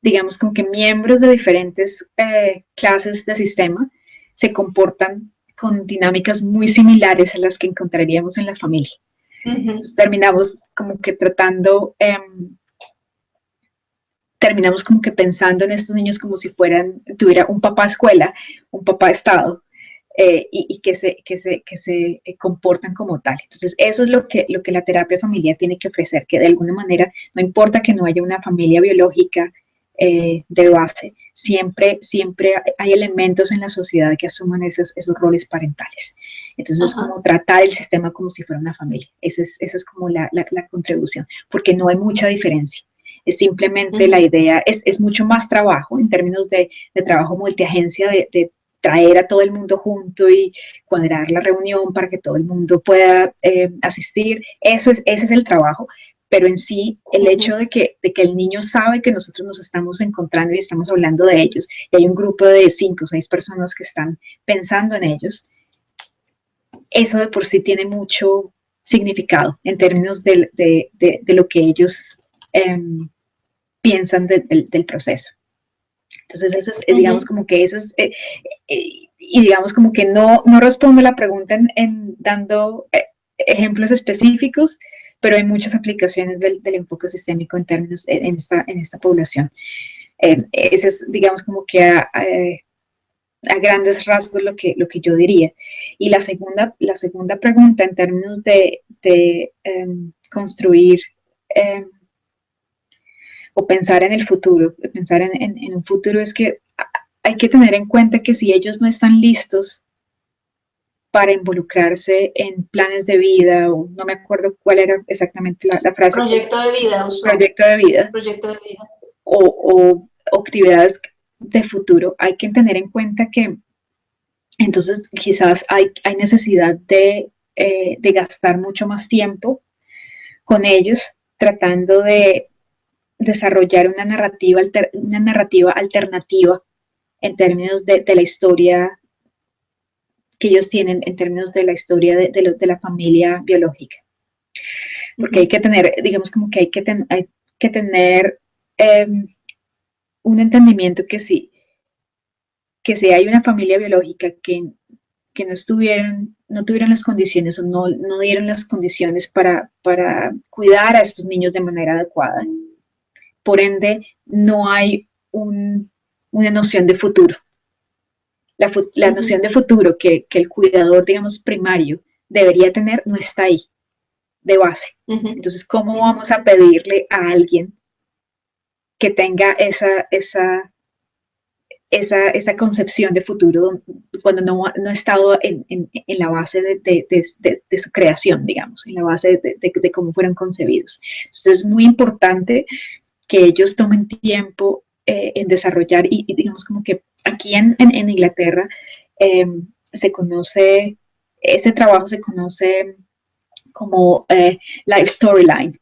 digamos, como que miembros de diferentes clases de sistema se comportan con dinámicas muy similares a las que encontraríamos en la familia. Entonces, terminamos como que terminamos como que pensando en estos niños como si tuviera un papá escuela, un papá estado, y que se comportan como tal. Entonces, eso es lo que la terapia familiar tiene que ofrecer, que de alguna manera, no importa que no haya una familia biológica de base. Siempre hay elementos en la sociedad que asuman esos roles parentales. Entonces es como tratar el sistema como si fuera una familia. Esa es como la contribución, porque no hay mucha diferencia. Es simplemente la idea, es mucho más trabajo en términos de trabajo multiagencia, de traer a todo el mundo junto y cuadrar la reunión para que todo el mundo pueda asistir. Ese es el trabajo, pero en sí el hecho de que el niño sabe que nosotros nos estamos encontrando y estamos hablando de ellos, y hay un grupo de 5 o 6 personas que están pensando en ellos, eso de por sí tiene mucho significado en términos de lo que ellos piensan del proceso. Entonces, eso es, digamos, como que eso es, y digamos como que no respondo la pregunta dando ejemplos específicos, pero hay muchas aplicaciones del enfoque sistémico en términos en esta población. Ese es, digamos, como que a grandes rasgos lo que yo diría. Y la segunda pregunta en términos de construir o pensar en el futuro, pensar en un futuro, es que hay que tener en cuenta que si ellos no están listos para involucrarse en planes de vida, o no me acuerdo cuál era exactamente la frase. Proyecto de vida. Proyecto de vida. Proyecto de vida. O actividades de futuro, hay que tener en cuenta que entonces quizás hay necesidad de gastar mucho más tiempo con ellos, tratando de desarrollar una narrativa alternativa en términos de la historia que ellos tienen, en términos de la historia de la familia biológica. Porque hay que tener, digamos, como que hay que tener un entendimiento que si hay una familia biológica que no tuvieran las condiciones o no dieron las condiciones para cuidar a estos niños de manera adecuada, por ende, no hay una noción de futuro. La noción de futuro que el cuidador, digamos, primario debería tener no está ahí, de base. Entonces, ¿cómo vamos a pedirle a alguien que tenga esa concepción de futuro cuando no ha estado en la base de su creación, digamos, en la base de cómo fueron concebidos? Entonces, es muy importante que ellos tomen tiempo en desarrollar, y digamos como que aquí en Inglaterra se conoce, ese trabajo se conoce como life storyline.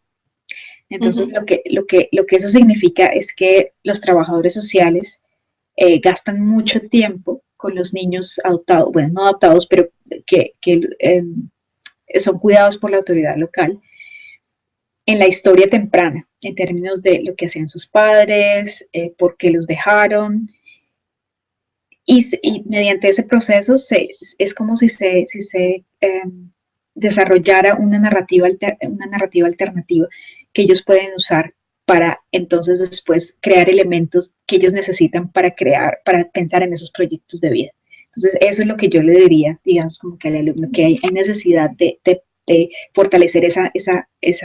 Entonces lo que eso significa es que los trabajadores sociales gastan mucho tiempo con los niños adoptados, bueno, no adoptados, pero que son cuidados por la autoridad local, en la historia temprana, en términos de lo que hacían sus padres, por qué los dejaron, y mediante ese proceso es como si se desarrollara una narrativa alternativa que ellos pueden usar para entonces después crear elementos que ellos necesitan para pensar en esos proyectos de vida. Entonces, eso es lo que yo le diría, digamos, como que al alumno, que hay necesidad de fortalecer esa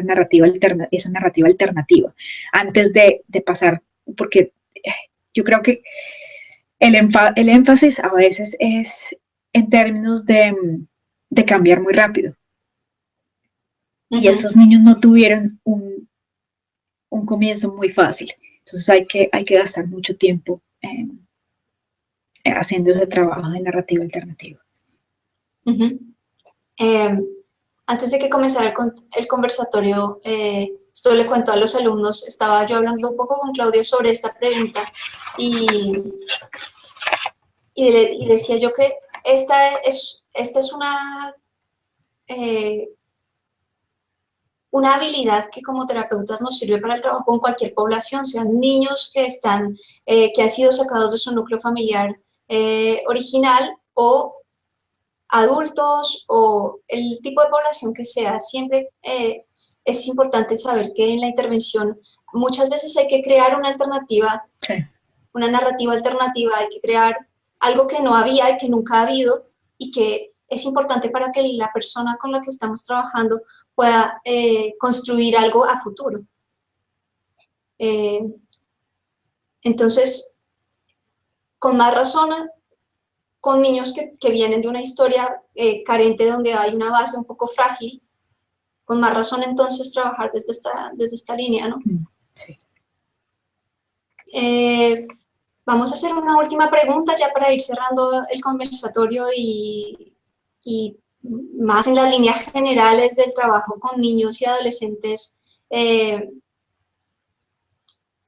narrativa alternativa antes de pasar, porque yo creo que el énfasis a veces es en términos de cambiar muy rápido. Y esos niños no tuvieron un comienzo muy fácil. Entonces hay que gastar mucho tiempo haciendo ese trabajo de narrativa alternativa. Antes de que comenzara el conversatorio, esto le cuento a los alumnos, estaba yo hablando un poco con Claudia sobre esta pregunta y decía yo que esta es una habilidad que como terapeutas nos sirve para el trabajo con cualquier población, sean niños que han sido sacados de su núcleo familiar original, o adultos, o el tipo de población que sea. Siempre es importante saber que en la intervención muchas veces hay que crear una alternativa, una narrativa alternativa, hay que crear algo que no había y que nunca ha habido, y que es importante para que la persona con la que estamos trabajando pueda construir algo a futuro. Entonces, con más razón, con niños que vienen de una historia carente, donde hay una base un poco frágil, con más razón entonces trabajar desde esta línea, ¿no? Sí. Vamos a hacer una última pregunta ya para ir cerrando el conversatorio y más en las líneas generales del trabajo con niños y adolescentes. ¿Qué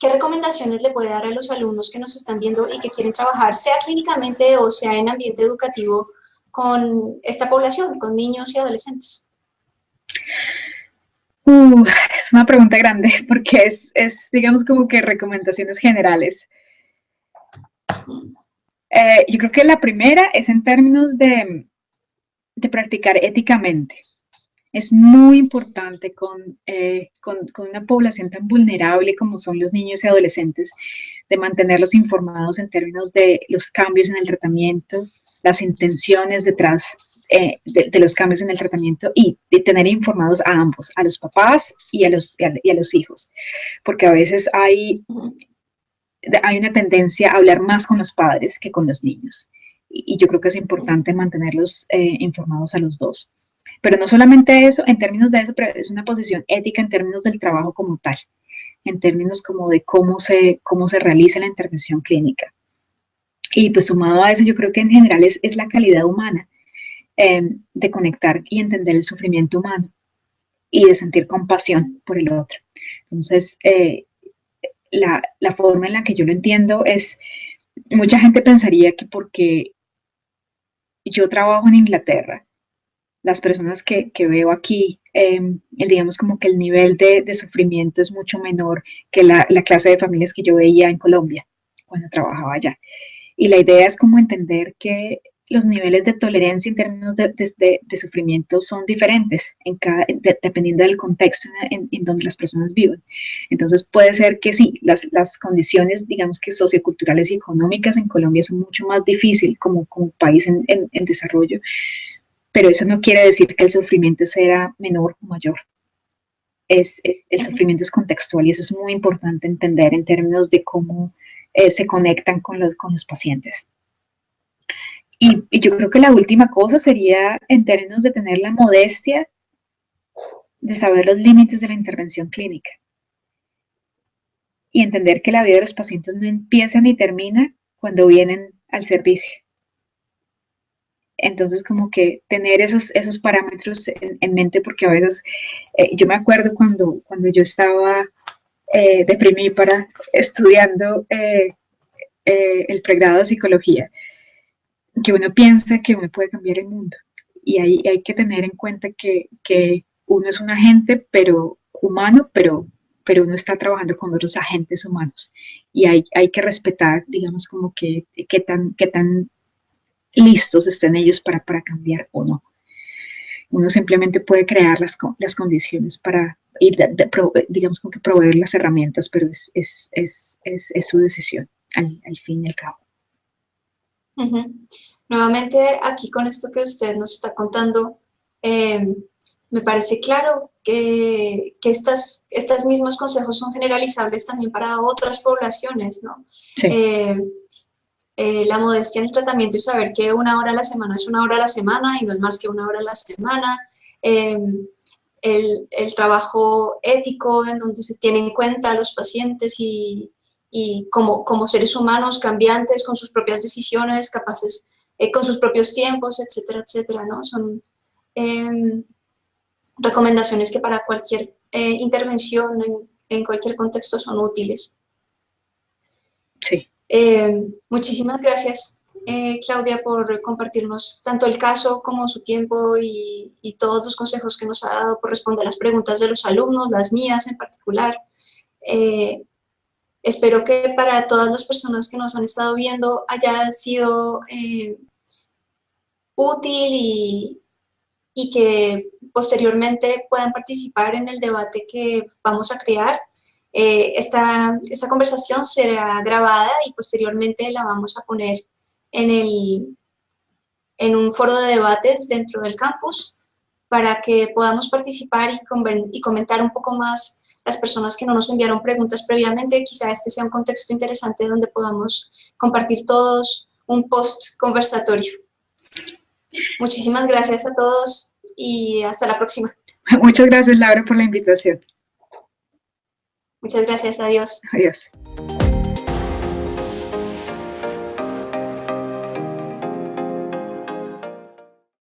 recomendaciones le puede dar a los alumnos que nos están viendo y que quieren trabajar, sea clínicamente o sea en ambiente educativo, con esta población, con niños y adolescentes? Es una pregunta grande porque digamos, como que recomendaciones generales. Yo creo que la primera es en términos de practicar éticamente. Es muy importante con una población tan vulnerable como son los niños y adolescentes, de mantenerlos informados en términos de los cambios en el tratamiento, las intenciones detrás de los cambios en el tratamiento, y de tener informados a ambos, a los papás y a los hijos, porque a veces hay una tendencia a hablar más con los padres que con los niños, y yo creo que es importante mantenerlos informados a los dos. Pero no solamente eso, en términos de eso, pero es una posición ética en términos del trabajo como tal, en términos como de cómo se realiza la intervención clínica. Y pues sumado a eso, yo creo que en general es la calidad humana, de conectar y entender el sufrimiento humano y de sentir compasión por el otro. Entonces, la forma en la que yo lo entiendo es, mucha gente pensaría que porque yo trabajo en Inglaterra, las personas que veo aquí, digamos como que el nivel de sufrimiento es mucho menor que la clase de familias que yo veía en Colombia cuando trabajaba allá. Y la idea es como entender que los niveles de tolerancia en términos de sufrimiento son diferentes dependiendo del contexto en donde las personas viven. Entonces puede ser que sí, las condiciones, digamos que socioculturales y económicas en Colombia son mucho más difíciles como país en desarrollo, pero eso no quiere decir que el sufrimiento sea menor o mayor. El sufrimiento es contextual, y eso es muy importante entender en términos de cómo se conectan con los pacientes. Y yo creo que la última cosa sería en términos de tener la modestia de saber los límites de la intervención clínica y entender que la vida de los pacientes no empieza ni termina cuando vienen al servicio. Entonces, como que tener esos parámetros en mente, porque a veces yo me acuerdo cuando yo estaba deprimida estudiando el pregrado de psicología, que uno piensa que uno puede cambiar el mundo, y hay que tener en cuenta que uno es un agente humano, pero uno está trabajando con otros agentes humanos, y hay que respetar, digamos, como que qué tan listos estén ellos para cambiar o no. Uno simplemente puede crear las condiciones para ir, digamos, como que proveer las herramientas, pero es su decisión al fin y al cabo. Nuevamente, aquí con esto que usted nos está contando, me parece claro que estos mismos consejos son generalizables también para otras poblaciones, ¿no? Sí. La modestia en el tratamiento y saber que 1 hora a la semana es 1 hora a la semana y no es más que 1 hora a la semana. El trabajo ético en donde se tiene en cuenta a los pacientes y como seres humanos cambiantes con sus propias decisiones, capaces, con sus propios tiempos, etcétera, etcétera, ¿no? Son recomendaciones que para cualquier intervención en cualquier contexto son útiles. Sí. Muchísimas gracias, Claudia, por compartirnos tanto el caso como su tiempo y todos los consejos que nos ha dado, por responder las preguntas de los alumnos, las mías en particular. Espero que para todas las personas que nos han estado viendo haya sido útil y que posteriormente puedan participar en el debate que vamos a crear. Esta conversación será grabada y posteriormente la vamos a poner en un foro de debates dentro del campus para que podamos participar y comentar un poco más las personas que no nos enviaron preguntas previamente, quizá este sea un contexto interesante donde podamos compartir todos un post conversatorio. Muchísimas gracias a todos y hasta la próxima. Muchas gracias, Laura, por la invitación. Muchas gracias, adiós. Adiós.